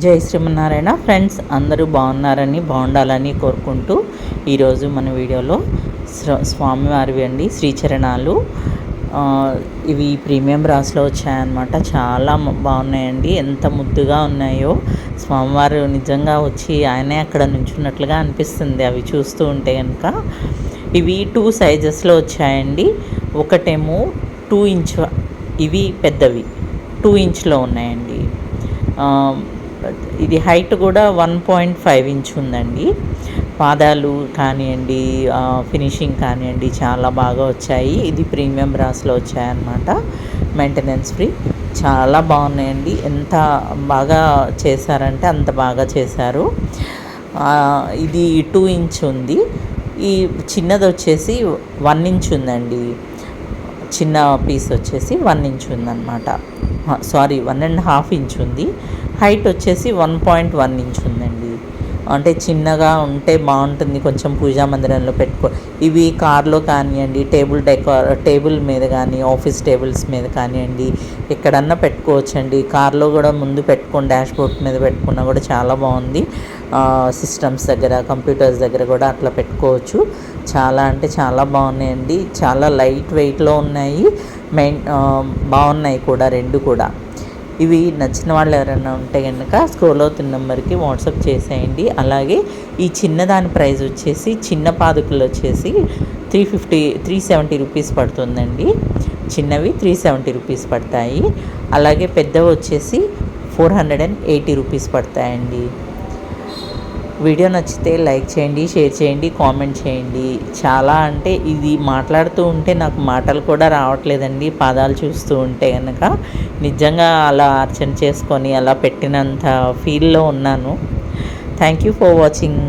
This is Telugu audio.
జై శ్రీమన్నారాయణ ఫ్రెండ్స్, అందరూ బాగున్నారని బాగుండాలని కోరుకుంటూ ఈరోజు మన వీడియోలో స్వామివారివి అండి శ్రీచరణాలు. ఇవి ప్రీమియం బ్రాస్లో వచ్చాయన్నమాట. చాలా బాగున్నాయండి, ఎంత ముద్దుగా ఉన్నాయో. స్వామివారు నిజంగా వచ్చి ఆయనే అక్కడ నుంచున్నట్లుగా అనిపిస్తుంది అవి చూస్తూ ఉంటే కనుక. ఇవి 2 సైజెస్లో వచ్చాయండి. ఒకటేమో 2 ఇంచ్, ఇవి పెద్దవి 2 ఇంచ్లో ఉన్నాయండి. ఇది హైట్ కూడా 1.5 ఇంచ్ ఉందండి. పాదాలు కానివ్వండి, ఫినిషింగ్ కానివ్వండి, చాలా బాగా వచ్చాయి. ఇది ప్రీమియం బ్రాస్లో వచ్చాయన్నమాట, మెయింటెనెన్స్ ఫ్రీ. చాలా బాగున్నాయండి, ఎంత బాగా చేశారంటే అంత బాగా చేశారు. ఇది 2 ఇంచ్ ఉంది. ఈ చిన్నది వచ్చేసి 1 ఇంచ్ ఉందండి. చిన్న పీస్ వచ్చేసి 1 ఇంచ్ ఉందన్నమాట. సారీ, 1.5 ఇంచ్ ఉంది. హైట్ వచ్చేసి 1.1 ఇంచ్ ఉందండి. అంటే చిన్నగా ఉంటే బాగుంటుంది, కొంచెం పూజా మందిరంలో ఇవి కార్లో కానివ్వండి, టేబుల్ మీద కానీ, ఆఫీస్ టేబుల్స్ మీద కానివ్వండి, ఎక్కడన్నా పెట్టుకోవచ్చండి. కార్లో కూడా ముందు పెట్టుకొని డాష్ బోర్డ్ మీద పెట్టుకున్నా కూడా చాలా బాగుంది. సిస్టమ్స్ దగ్గర, కంప్యూటర్స్ దగ్గర కూడా అట్లా పెట్టుకోవచ్చు. చాలా అంటే చాలా బాగున్నాయండి. చాలా లైట్ వెయిట్లో ఉన్నాయి, బాగున్నాయి కూడా రెండు కూడా. ఇవి నచ్చిన వాళ్ళు ఎవరైనా ఉంటే కనుక స్క్రోల్ అవుతున్న నెంబర్కి వాట్సాప్ చేసేయండి. అలాగే ఈ చిన్నదాని ప్రైస్ వచ్చేసి, చిన్న పాదుకలు వచ్చేసి 370 రూపీస్ పడుతుందండి. చిన్నవి 370 రూపీస్ పడతాయి. అలాగే పెద్దవి వచ్చేసి 480 రూపీస్ పడతాయండి. వీడియో నచ్చితే లైక్ చేయండి, షేర్ చేయండి, కామెంట్ చేయండి. చాలా అంటే ఇది మాట్లాడుతూ ఉంటే నాకు మాటలు కూడా రావట్లేదండి, పాదాలు చూస్తూ ఉంటే కనుక. నిజంగా అలా అర్చన చేసుకొని అలా పెట్టినంత ఫీల్లో ఉన్నాను. Thank you for watching.